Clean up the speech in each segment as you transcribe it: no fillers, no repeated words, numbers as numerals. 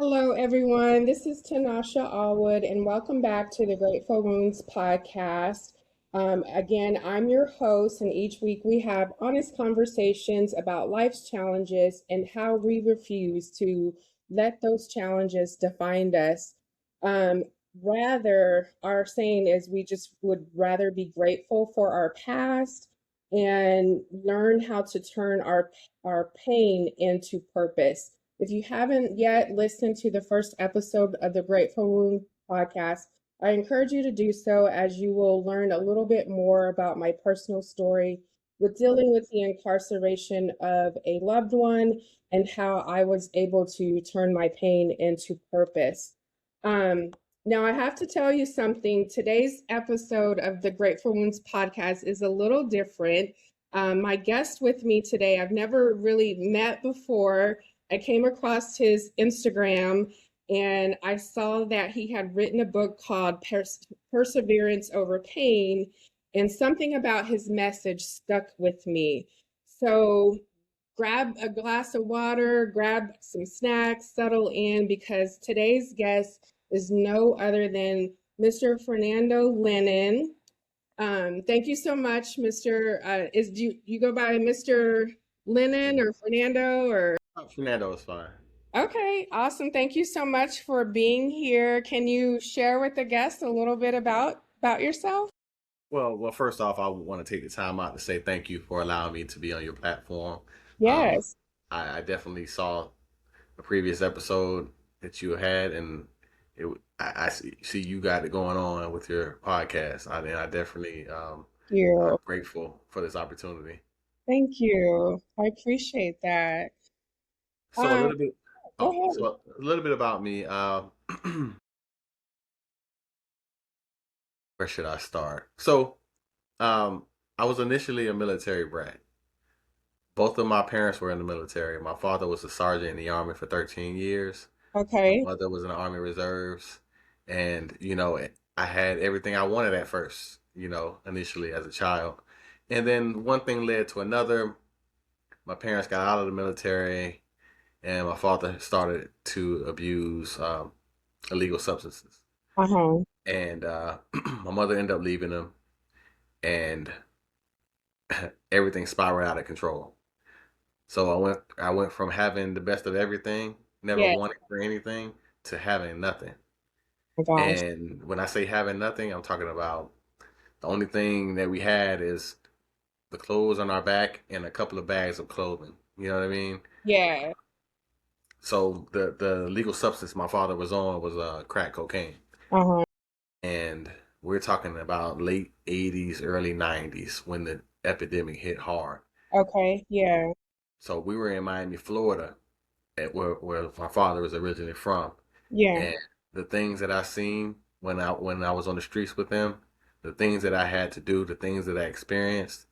Hello, everyone. This is Tanasha Allwood, and welcome back to the Grateful Wounds podcast. Again, I'm your host, and each week we have honest conversations about life's challenges and how we refuse to let those challenges define us. Um, Rather, our saying is we just would rather be grateful for our past and learn how to turn our pain into purpose. If you haven't yet listened to the first episode of the Grateful Wound podcast, I encourage you to do so as you will learn a little bit more about my personal story with dealing with the incarceration of a loved one and how I was able to turn my pain into purpose. Um, Now, I have to tell you something. Today's episode of the Grateful Wounds podcast is a little different. My guest with me today, I've never really met before. I came across his Instagram and I saw that he had written a book called Perseverance Over Pain, and something about his message stuck with me. So grab a glass of water, grab some snacks, settle in because today's guest is no other than Mr. Fernando Lennon. Thank you so much, Mr. Is you go by Mr. Lennon or Fernando or? Fernando is fine. Okay, awesome. Thank you so much for being here. Can you share with the guests a little bit about yourself? Well, first off, I want to take the time out to say thank you for allowing me to be on your platform. Um, Yes. I definitely saw a previous episode that you had, and I see you got it going on with your podcast. I definitely I'm You. grateful for this opportunity. Thank you. I appreciate that. So a Um, little bit, Go oh, ahead. so a little bit about me. Where should I start? Um, I was initially a military brat. Both of my parents were in the military. My father was a sergeant in the Army for 13 years. My Okay. mother was in the Army Reserves. And, I had everything I wanted at first, initially as a child. And then one thing led to another. My parents got out of the military, and my father started to abuse illegal substances. Uh-huh. And my mother ended up leaving him, and everything spiraled out of control. So I went from having the best of everything, never Yeah. wanting for anything, to having nothing. Oh my gosh. And when I say having nothing, I'm talking about the only thing that we had is the clothes on our back and a couple of bags of clothing. You know what I mean? Yeah. So the legal substance my father was on was crack cocaine, Uh-huh. and we're talking about late '80s, early '90s when the epidemic hit hard. Okay. Yeah. So we were in Miami, Florida, at where my father was originally from. Yeah. And the things that I seen when I was on the streets with them, the things that I had to do, the things that I experienced,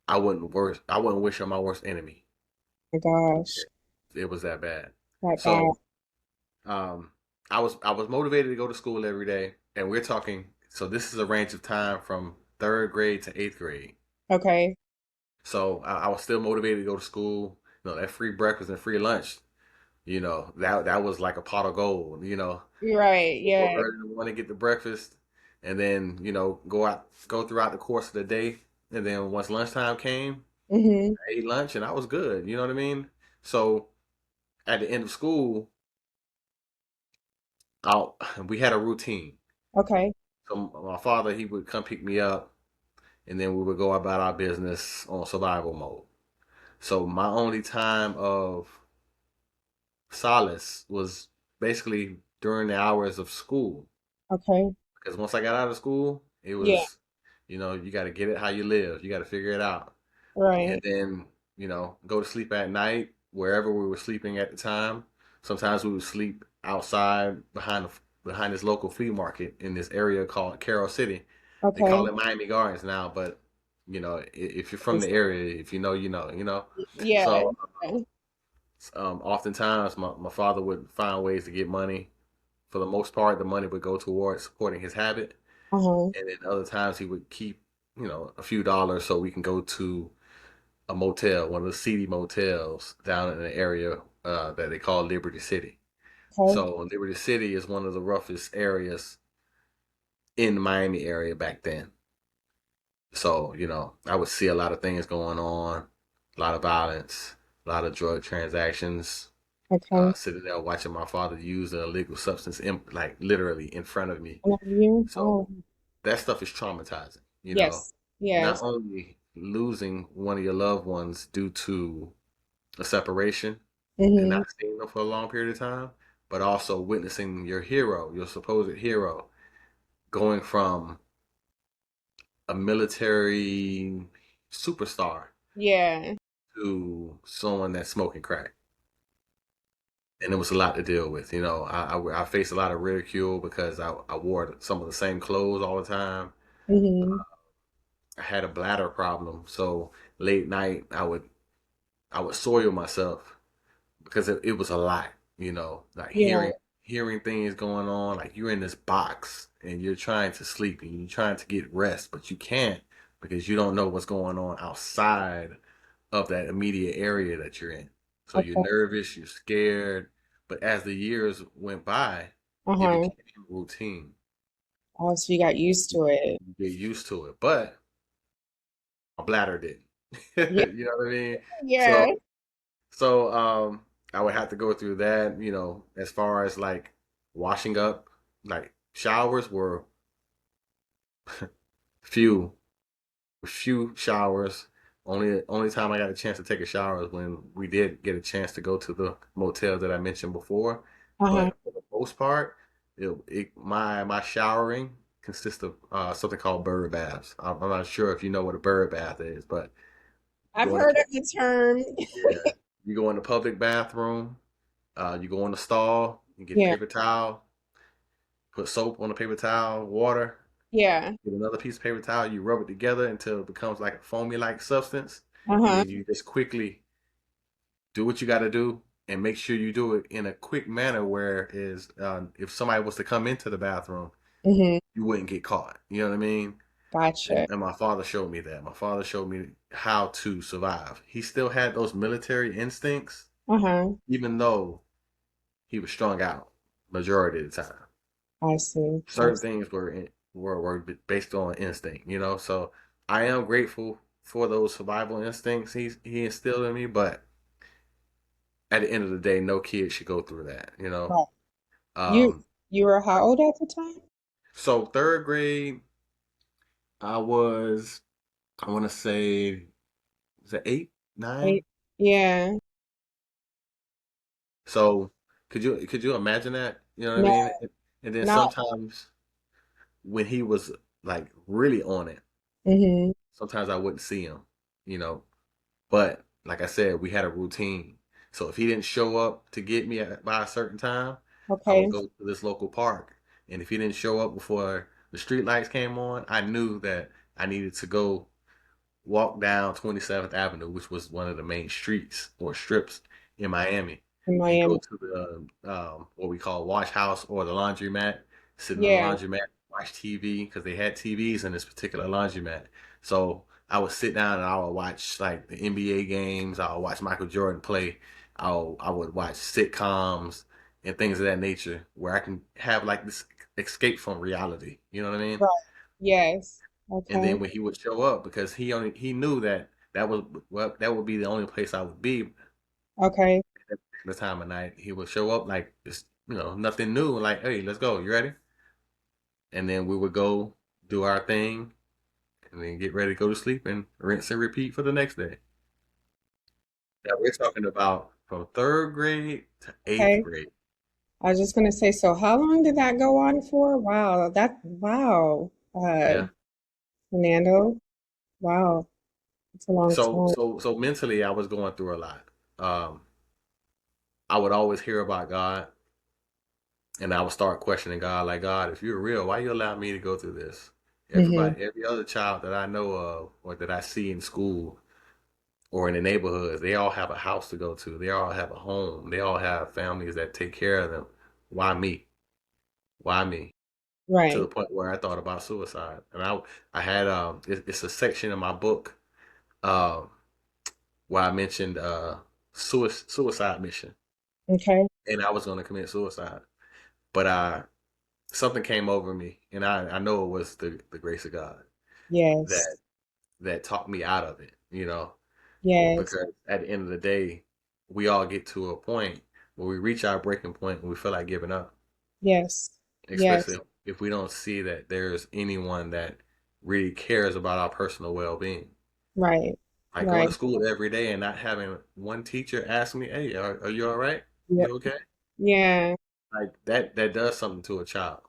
I wouldn't wish on my worst enemy. Oh my gosh. It was that bad. That bad. So um I was motivated to go to school every day, and we're talking, so this is a range of time from third grade to eighth grade. Okay. So I was still motivated to go to school. That free breakfast and free lunch, that was like a pot of gold, Right. go Yeah. early in the morning, get the breakfast, and then go throughout the course of the day. And then once lunchtime came, Mm-hmm. I ate lunch, and I was good. You know what I mean? So at the end of school, I we had a routine. Okay. So my father, he would come pick me up, and then we would go about our business on survival mode. So my only time of solace was basically during the hours of school. Okay. Because once I got out of school, it Yeah. was, you got to get it how you live. You got to figure it out. And Right. then, go to sleep at night, wherever we were sleeping at the time. Sometimes we would sleep outside behind this local flea market in this area called Carroll City. They call Okay. it Miami Gardens now, but if you're from It's, the area, if you know, you know. yeah. So oftentimes my father would find ways to get money. For the most part, the money would go towards supporting his habit, Uh-huh. and then other times he would keep, a few dollars so we can go to a motel, one of the seedy motels down in the area that they call Liberty City. Okay. So Liberty City is one of the roughest areas in the Miami area back then. So, I would see a lot of things going on, a lot of violence, a lot of drug transactions, Okay. sitting there watching my father use an illegal substance, like literally in front of me. Another year? So Oh, that stuff is traumatizing, yes. not Yes. only losing one of your loved ones due to a separation and Mm-hmm. not seeing them for a long period of time, but also witnessing your hero, your supposed hero, going from a military superstar Yeah. to someone that's smoking crack. And it was a lot to deal with. I faced a lot of ridicule because I wore some of the same clothes all the time. Mm-hmm. I had a bladder problem, so late night I would soil myself because it was a lot. Like Yeah. hearing things going on. Like you're in this box and you're trying to sleep and you're trying to get rest, but you can't because you don't know what's going on outside of that immediate area that you're in. So you're Okay. nervous, you're scared. But as the years went by, it Uh-huh. became routine. Oh, so you got used to it. You get used to it. But my bladder didn't. Yeah. You know what I mean? So Yeah. so I would have to go through that, as far as like washing up, like showers were few few showers. Only time I got a chance to take a shower is when we did get a chance to go to the motel that I mentioned before. Uh-huh. But for the most part, my showering consists of something called bird baths. I'm not sure if you know what a bird bath is, but you I've go in the heard of the term. yeah, you go in the public bathroom. You go in the stall. You get a Yeah. paper towel. Put soap on the paper towel, water. Yeah. Get another piece of paper towel, you rub it together until it becomes like a foamy like substance. And Uh-huh. then you just quickly do what you got to do and make sure you do it in a quick manner where is if somebody was to come into the bathroom, Mm-hmm. you wouldn't get caught. You know what I mean? And, Gotcha. and my father showed me that. My father showed me how to survive. He still had those military instincts, Uh-huh. even though he was strung out majority of the time. I see. I Certain see. things were based on instinct, So I am grateful for those survival instincts he instilled in me, but at the end of the day, no kid should go through that. Right. You Um, you were how old at the time? so third grade, I was I want to say was it eight, Eight. nine? Yeah. So could you imagine that? You know what I No, mean? And then not. sometimes when he was like really on it, Mm-hmm. sometimes I wouldn't see him. You know, But like I said, we had a routine. So if he didn't show up to get me by a certain time, I would Okay. go to this local park. And if he didn't show up before the street lights came on, I knew that I needed to go walk down 27th Avenue, which was one of the main streets or strips in Miami, In and go Miami. to the what we call wash house or the laundromat, sit in the Yeah. laundromat, watch TV because they had TVs in this particular laundromat. So I would sit down and I would watch like the NBA games. I would watch Michael Jordan play. I would watch sitcoms and things of that nature where I can have like this escape from reality. You know what I mean? Right. Yes. And Okay. then when he would show up, because he knew that that would be the only place I would be Okay. at the time of night. He would show up like it's nothing new, like hey, let's go, you ready? And then we would go do our thing, and then get ready to go to sleep and rinse and repeat for the next day. Now we're talking about from third grade to eighth Okay. grade. I was just gonna say, so how long did that go on for? Wow, wow. Yeah. Fernando. Wow, it's a long So time. so so mentally, I was going through a lot. Um, I would always hear about God. And I would start questioning God, like, God, if you're real, why you allow me to go through this? Mm-hmm. Every other child that I know of or that I see in school or in the neighborhoods, they all have a house to go to. They all have a home. They all have families that take care of them. Why me? Why me? To the Right. point where I thought about suicide. And I had it's a section in my book uh, where I mentioned suicide mission. Okay. and I was going to commit suicide. But something came over me, and I know it was the grace of God that Yes. that talked me out of it. Yes. Because at the end of the day, we all get to a point where we reach our breaking point and we feel like giving up, Yes. especially Yes. if we don't see that there's anyone that really cares about our personal well-being. Right. Like going Right. to school every day and not having one teacher ask me, "Hey, are you all right? Yep. You okay?" Yeah. Like that does something to a child.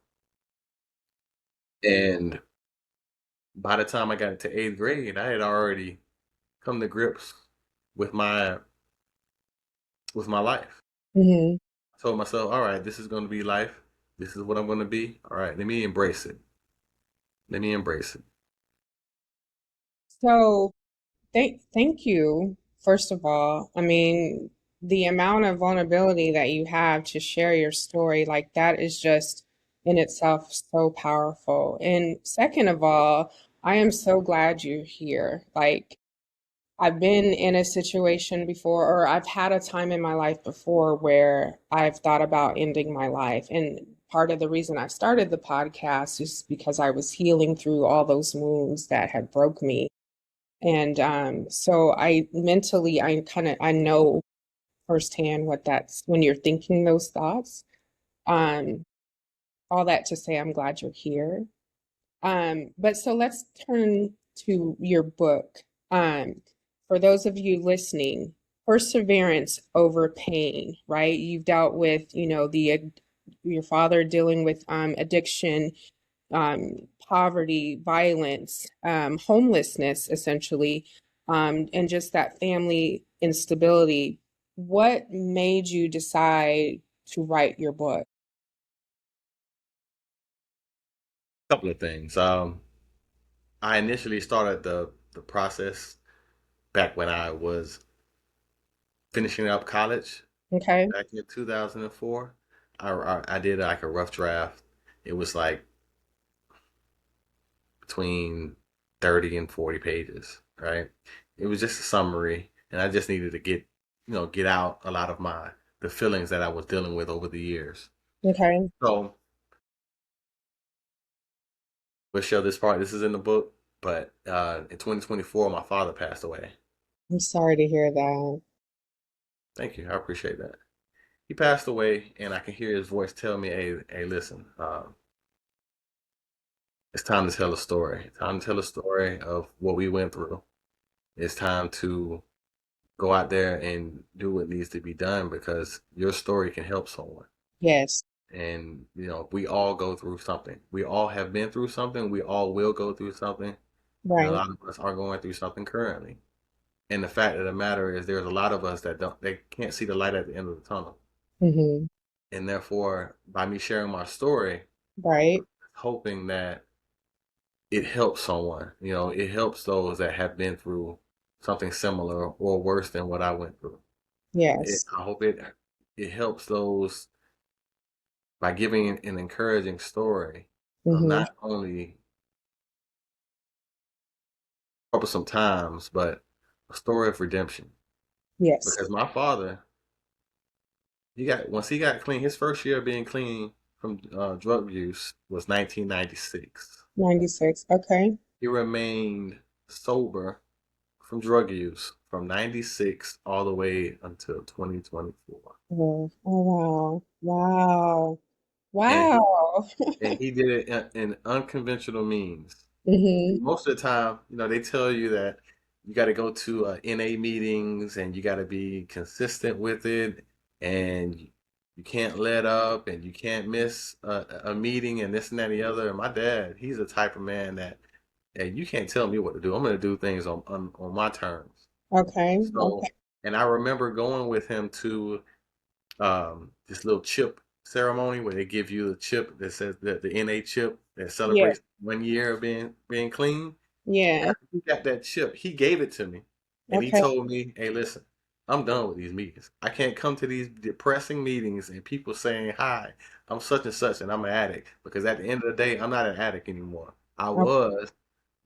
And by the time I got into eighth grade, I had already come to grips with my life. Hmm. I told myself, all right, this is going to be life. This is what I'm going to be. All right, let me embrace it. Let me embrace it. So thank you, first of all. I mean, the amount of vulnerability that you have to share your story, like that is just in itself so powerful. And second of all, I am so glad you're here. Like, I've been in a situation before, or I've had a time in my life before where I've thought about ending my life. And part of the reason I started the podcast is because I was healing through all those wounds that had broke me. And so I mentally, I know firsthand what that's when you're thinking those thoughts. Um, all that to say, I'm glad you're here. But so let's turn to your book. For those of you listening, perseverance over pain, right? You've dealt with, your father dealing with addiction, poverty, violence, homelessness, essentially, and just that family instability. What made you decide to write your book? A couple of things. I initially started the process back when I was finishing up college Okay. back in 2004. I did like a rough draft. It was like between 30 and 40 pages, right? It was just a summary, and I just needed to get out a lot of the feelings that I was dealing with over the years. Okay. So we'll show this part. This is in the book, but in 2024, my father passed away. I'm sorry to hear that. Thank you. I appreciate that. He passed away, and I can hear his voice tell me, "Hey, listen, it's time to tell a story. Time to tell a story of what we went through. It's time to go out there and do what needs to be done because your story can help someone." Yes. And we all go through something. We all have been through something. We all will go through something, and a Right. lot of us are going through something currently. And the fact of the matter is, there's a lot of us that they can't see the light at the end of the tunnel. Hmm. And therefore, by me sharing my story, Right. hoping that it helps someone, it helps those that have been through something similar or worse than what I went through. Yes. I hope it helps those by giving an encouraging story of Hmm. not only troublesome times, but a story of redemption. Yes. Because my father, once he got clean, his first year of being clean from drug use was 1996. 96. Okay. He remained sober from drug use from 96 all the way until 2024. Oh, oh wow. Wow. And he Wow. and he did it in unconventional means. Hmm. Most of the time, they tell you that you got to go to NA meetings and you got to be consistent with it, and you can't let up and you can't miss a meeting and this and that and the other. And my dad, he's the type of man that, hey, you can't tell me what to do. I'm going to do things on my terms. Okay. So, Okay. and I remember going with him to this little chip ceremony where they give you a chip that says the NA chip that Yeah. celebrates 1 year of being clean. Yeah. After he got that chip, he gave it to me, and he Okay. told me, "Hey, listen, I'm done with these meetings. I can't come to these depressing meetings and people saying, 'Hi, I'm such and such, and I'm an addict.' Because at the end of the day, I'm not an addict anymore. I Okay. was."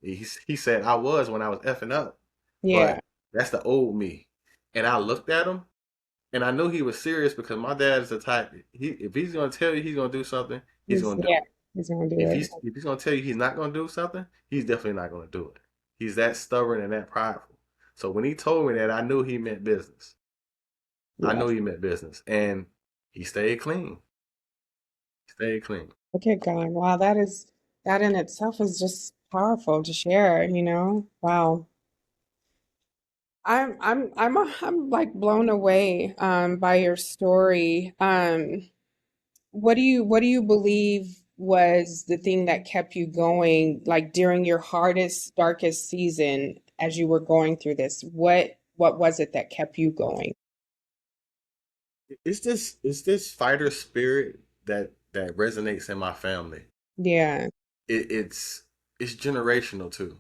He said, "I was when I was effing up, Yeah. but that's the old me." And I looked at him, And I knew he was serious because my dad is the type, if he's gonna tell you he's gonna do something, he's He's gonna do yeah, it. he's gonna do it. If he's gonna tell you he's not gonna do something, he's definitely not gonna do it. He's that stubborn and that prideful. So when he told me that, I knew he meant business. I knew Yes. he meant business, and he stayed clean. Stayed clean. Look at God. Wow, that in itself is just powerful to share, you know? Wow. I'm like blown away by your story. What do you believe was the thing that kept you going like during your hardest, darkest season as you were going through this? What was it that kept you going? It's this fighter spirit that resonates in my family. Yeah. It's generational too.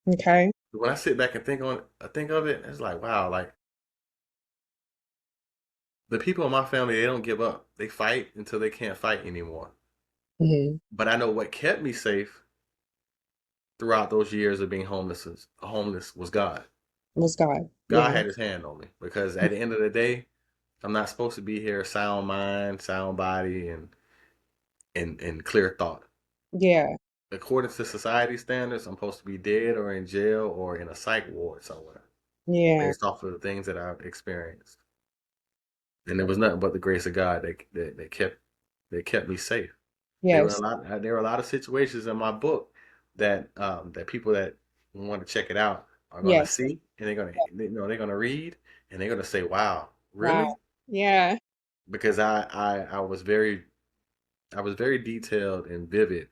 Okay. When I sit back and think of it, it's like wow, like the people in my family, they don't give up. They fight until they can't fight anymore. Hmm. But I know what kept me safe throughout those years of being homeless was God. Was God. God Yeah. had his hand on me because at the end of the day, I'm not supposed to be here sound mind, sound body, and clear thought. Yeah. According to society standards, I'm supposed to be dead or in jail or in a psych ward somewhere Yeah. based off of the things that I've experienced. And there was nothing but the grace of God that kept me safe. Yes. There were a lot of situations in my book that people that want to check it out are going to Yes. see, and they're going to read, and they're going to say, "Wow, Wow. really?" Yeah. Because I was very detailed and vivid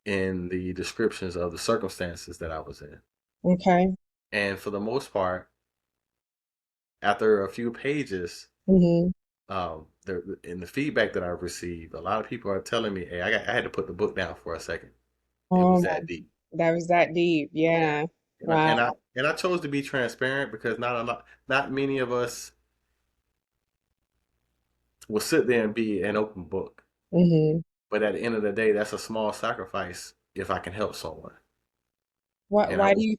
in the descriptions of the circumstances that I was in, Okay. and for the most part, after a few pages, Hmm. in the feedback that I've received, a lot of people are telling me, "Hey, I had to put the book down for a second. It Oh was my, that deep." that was that deep. Yeah. Yeah. Wow. And I chose to be transparent because not many of us will sit there and be an open book. Hmm. But at the end of the day, that's a small sacrifice if I can help someone. And I Why do was you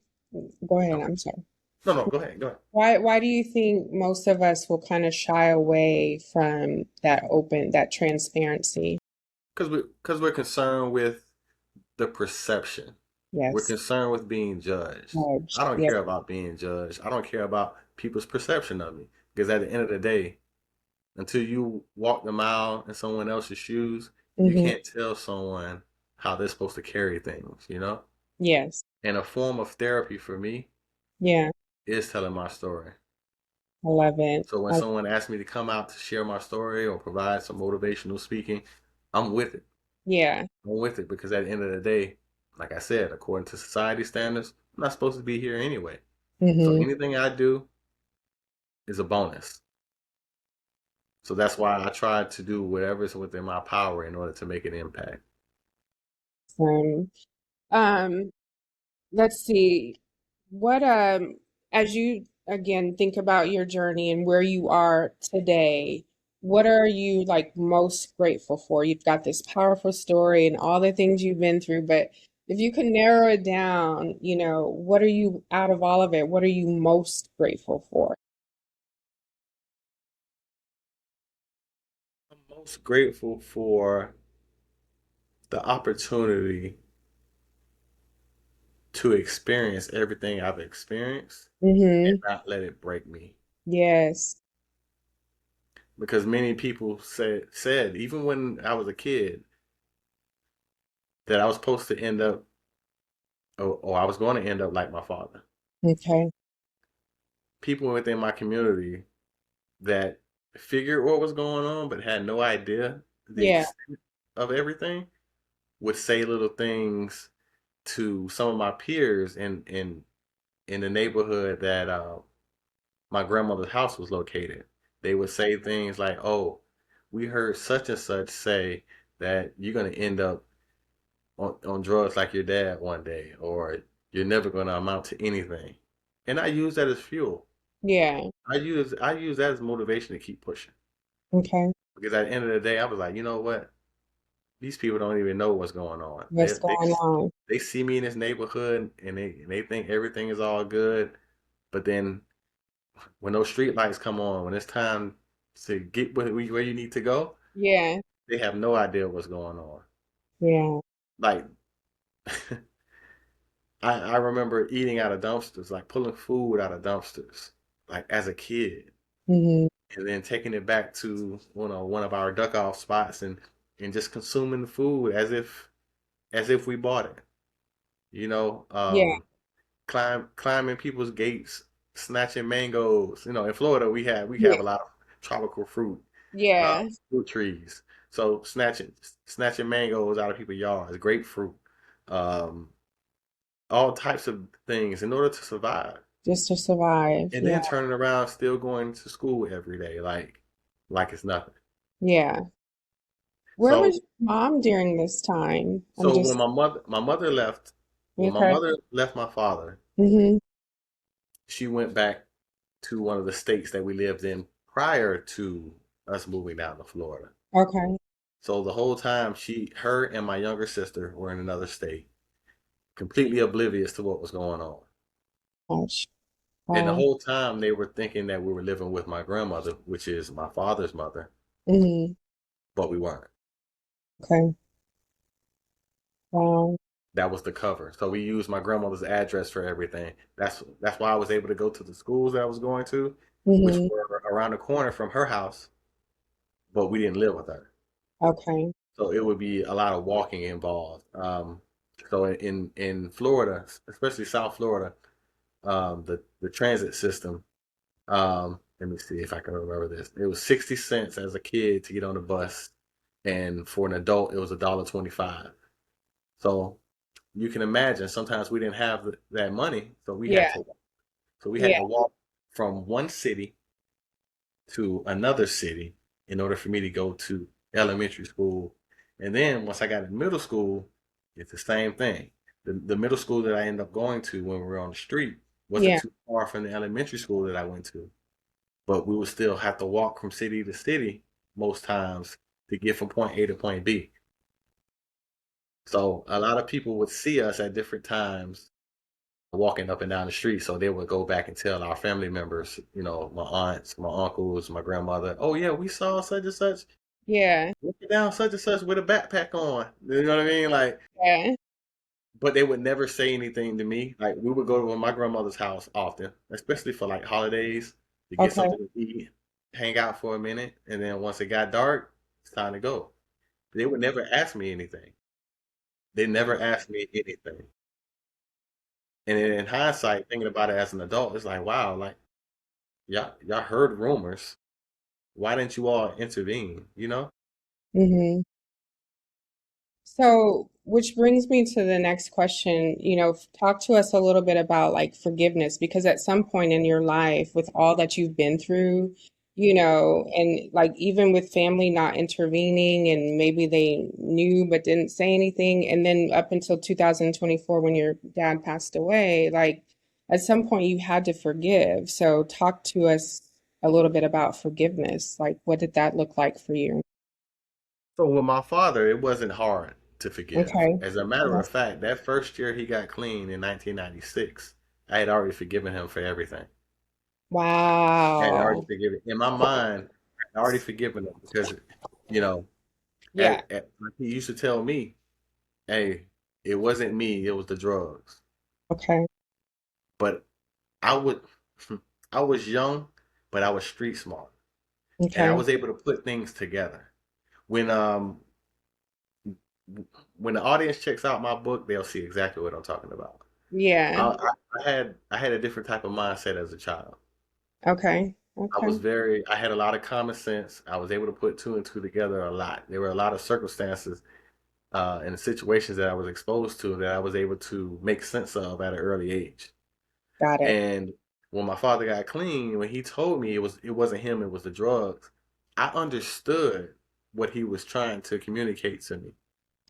go ahead? no, I'm sorry. no, go ahead, go ahead. Why do you think most of us will kind of shy away from that transparency? Because we're concerned with the perception. We're Yes. concerned with being judged. I Judged. don't Yeah. care about being judged. I don't care about people's perception of me. Because at the end of the day, until you walk the mile in someone else's shoes, you Hmm. can't tell someone how they're supposed to carry things, you know? Yes. And a form of therapy for me Yeah. is telling my story. I love it. So when someone asks me to come out to share my story or provide some motivational speaking, I'm with it. Yeah. I'm with it because at the end of the day, like I said, according to society standards, I'm not supposed to be here anyway. So Hmm. anything I do is a bonus. So that's why I try to do whatever is within my power in order to make an impact. Um, um, let's see. What as you again think about your journey and where you are today, what are you like most grateful for? You've got this powerful story and all the things you've been through, but if you can narrow it down, you know, what are you out of all of it, what are you most grateful for? I'm most grateful for the opportunity to experience everything I've experienced and Mm-hmm. not let it break me. Yes. Because many people said even when I was a kid that I was supposed to end up or I was going to end up like my father. Okay. People within my community that figured what was going on but had no idea the Yeah. extent of everything would say little things to some of my peers in the neighborhood that my grandmother's house was located. They would say things like, "Oh, we heard such and such say that you're gonna end up on drugs like your dad one day, or you're never gonna amount to anything." And I use that as fuel. Yeah. I use that as motivation to keep pushing. Okay. Because at the end of the day, I was like, you know what? These people don't even know what's going on. What's going on? They see me in this neighborhood and they think everything is all good. But then when those street lights come on, when it's time to get where you need to go, Yeah. they have no idea what's going on. Yeah. Like I remember eating out of dumpsters, like pulling food out of dumpsters, like as a kid, Hmm. and then taking it back to one of our duck off spots and just consuming the food as if we bought it. You know, Yeah. climbing people's gates, snatching mangoes. You know, in Florida we Yeah. have a lot of tropical uh, Yeah. fruit trees. So snatching mangoes out of people's yards, grapefruit, um, all types of things in order to survive. Just to survive. And Yeah. then turning around, still going to school every day, like it's nothing. Yeah. Where was So your mom during this time? I'm so just when my okay. mother left my father, Hmm. she went back to one of the states that we lived in prior to us moving down to Florida. Okay. So the whole time her and my younger sister were in another state, completely oblivious to what was going on. Gosh. And the Wow. whole time they were thinking that we were living with my grandmother, which is my father's mother, Hmm. but we weren't. Okay. Wow. That was the cover. So we used my grandmother's address for everything. That's why I was able to go to the schools that I was going to, which Hmm. were around the corner from her house, but we didn't live with her. Okay. So it would be a lot of walking involved. So in Florida, especially South Florida, the transit system. Let me see if I can remember this. It was 60 cents as a kid to get on the bus, and for an adult, it was $1.25. So you can imagine sometimes we didn't have that money, so we had Yeah. to walk. So we had Yeah. to walk from one city to another city in order for me to go to elementary school. And then once I got in middle school, it's the same thing. The middle school that I ended up going to when we were on the street wasn't Yeah. too far from the elementary school that I went to. But we would still have to walk from city to city most times to get from point A to point B. So a lot of people would see us at different times walking up and down the street. So they would go back and tell our family members, my aunts, my uncles, my grandmother, oh yeah, we saw such and such Yeah. walking down such and such with a backpack on. You know what I mean? Like, Yeah. but they would never say anything to me. Like we would go to my grandmother's house often, especially for like holidays to get Okay. something to eat, hang out for a minute, and then once it got dark, it's time to go. They would never ask me anything. They never asked me anything. And then in hindsight, thinking about it as an adult, it's like, wow, like y'all heard rumors. Why didn't you all intervene? You know? Hmm. So, which brings me to the next question. Talk to us a little bit about like forgiveness, because at some point in your life, with all that you've been through, and like even with family not intervening and maybe they knew but didn't say anything, and then up until 2024 when your dad passed away, like at some point you had to forgive. So, talk to us a little bit about forgiveness. Like, what did that look like for you? So with my father, it wasn't hard to forgive. Okay. As a matter of fact, that first year he got clean in 1996, I had already forgiven him for everything. I had already Wow. forgiven. In my mind, I had already forgiven him because, you know, Yeah. like he used to tell me, hey, it wasn't me, it was the drugs. Okay. But I would, I was young, but I was street smart. And I Okay. was able to put things together. When when the audience checks out my book, they'll see exactly what I'm talking about. Yeah. I had a different type of mindset as a child. Okay. Okay. I had a lot of common sense. I was able to put two and two together a lot. There were a lot of circumstances and situations that I was exposed to that I was able to make sense of at an early age. Got it. And when my father got clean, when he told me it wasn't him, it was the drugs, I understood what he was trying to communicate to me.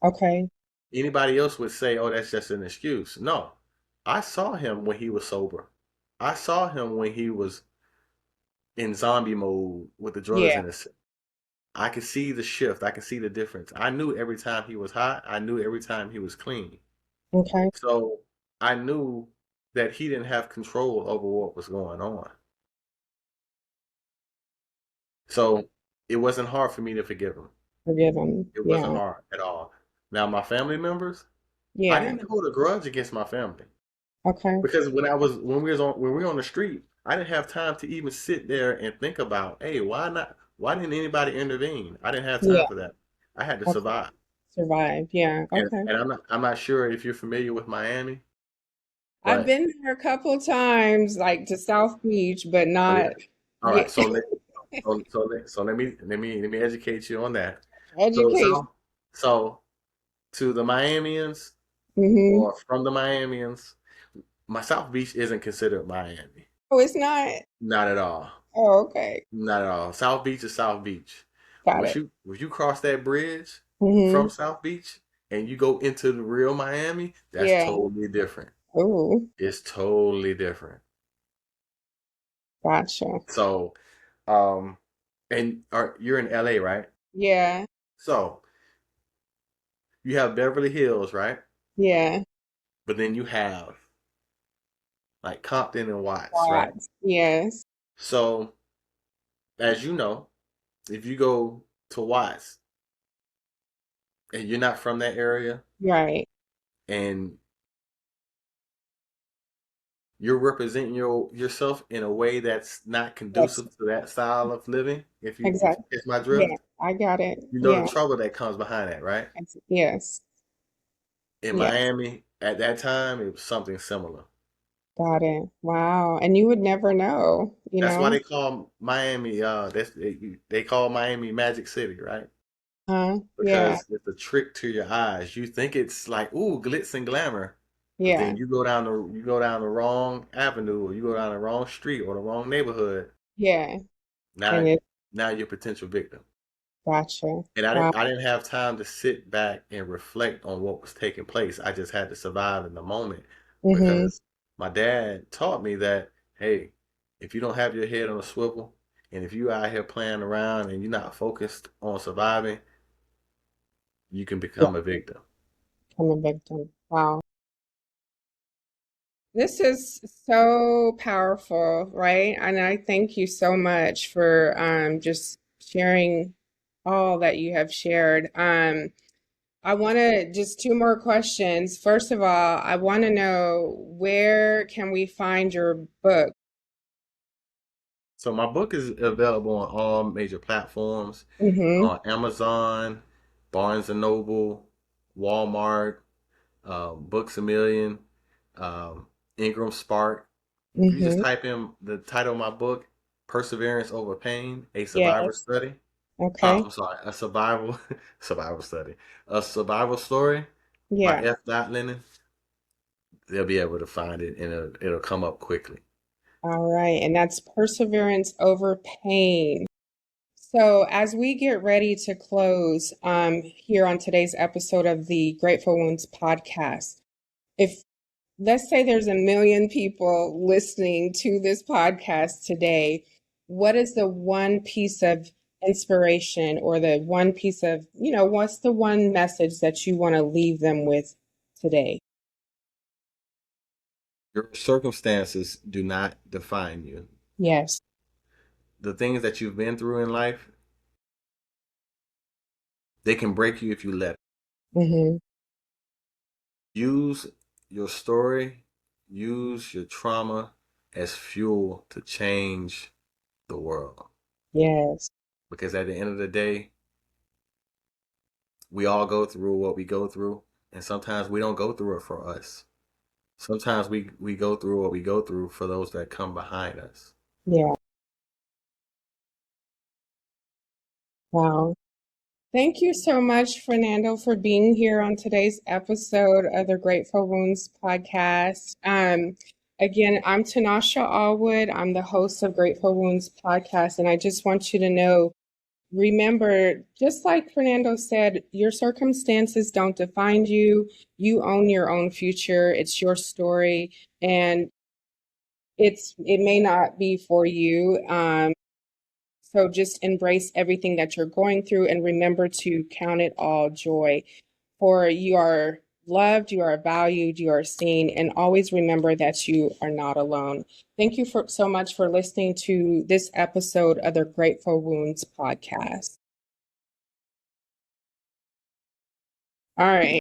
Okay. Anybody else would say, "Oh, that's just an excuse." No, I saw him when he was sober. I saw him when he was in zombie mode with the drugs Yeah. in his. I could see the shift. I could see the difference. I knew every time he was hot. I knew every time he was clean. Okay. So I knew that he didn't have control over what was going on. So it wasn't hard for me to forgive him. Forgive them. It wasn't Yeah. hard at all. Now my family members, I Yeah. didn't hold a grudge against my family Okay. because when we were on the street, I didn't have time to even sit there and think about, hey, why not? Why didn't anybody intervene? I didn't have time Yeah. for that. I had to Okay. survive. Survive. Yeah. And Okay. and I'm not sure if you're familiar with Miami, I've but been there a couple times, like to South Beach, but oh not yeah. All yeah. right, so let me educate you on that. So Education. so to the Miamians Mm-hmm. or from the Miamians, my South Beach isn't considered Miami. Oh, it's not. Not at all. Oh, okay. Not at all. South Beach is South Beach. Got Once it. you cross that bridge Mm-hmm. from South Beach and you go into the real Miami, that's Yeah. totally different. Oh, It's totally different. gotcha. So, and you're in LA, right? Yeah. So you have Beverly Hills, right? Yeah. But then you have like Compton and Watts, right? Watts. Yes. So as you know, if you go to Watts and you're not from that area Right. and you're representing yourself in a way that's not That's conducive to that style of living, if exactly. you catch my Yeah. drift, I got it. you know the Yeah. trouble that comes behind that, right? Yes. In Yes. Miami at that time, it was something similar. Got it. Wow. And you would never know, you That's why know? they call Miami they call Miami Magic City, right? Yeah. Because it's a trick to your eyes. You think it's like, ooh, glitz and glamour, but Yeah. then you go down the wrong avenue or you go down the wrong street or the wrong neighborhood. Yeah. And Now it now you're a potential victim. gotcha. And I Wow. didn't I didn't have time to sit back and reflect on what was taking place. I just had to survive in the moment Mm-hmm. because my dad taught me that, hey, if you don't have your head on a swivel and if you out here playing around and you're not focused on surviving, you can Yeah. become a victim. I'm a victim. Wow. This is so powerful, right? And I thank you so much for just sharing all that you have shared. I want to just two more questions. First of all, I want to know where can we find your book? So my book is available on all major platforms, Mm-hmm. on Amazon, Barnes and Noble, Walmart, Books a Million, um, Ingram Spark. If you just Mm-hmm. type in the title of my book, Perseverance Over Pain, A Survivor Yes. Study. Okay. I'm sorry, a survival survival study. A survival story by Yeah. F. Lennon. They'll be able to find it and it'll come up quickly. All right. And that's perseverance over pain. So, as we get ready to close here on today's episode of the Grateful Wounds podcast, if let's say there's a million people listening to this podcast today, what is the one piece of inspiration or the one piece of, what's the one message that you want to leave them with today? Your circumstances do not define you. Yes. The things that you've been through in life, they can break you if you let it. Mm-hmm. Use your story, use your trauma as fuel to change the world. Yes. Because at the end of the day, we all go through what we go through, and sometimes we don't go through it for us. Sometimes we go through what we go through for those that come behind us. Yeah. Wow. Thank you so much, Fernando, for being here on today's episode of the Grateful Wounds podcast. Again, I'm Tanasha Allwood. I'm the host of Grateful Wounds podcast, and I just want you to know, remember, just like Fernando said, your circumstances don't define you. You own your own future. It's your story, and it may not be for you. So just embrace everything that you're going through and remember to count it all joy, for you are loved, you are valued, you are seen, and always remember that you are not alone. Thank you so much for listening to this episode of the Grateful Wounds podcast. All right.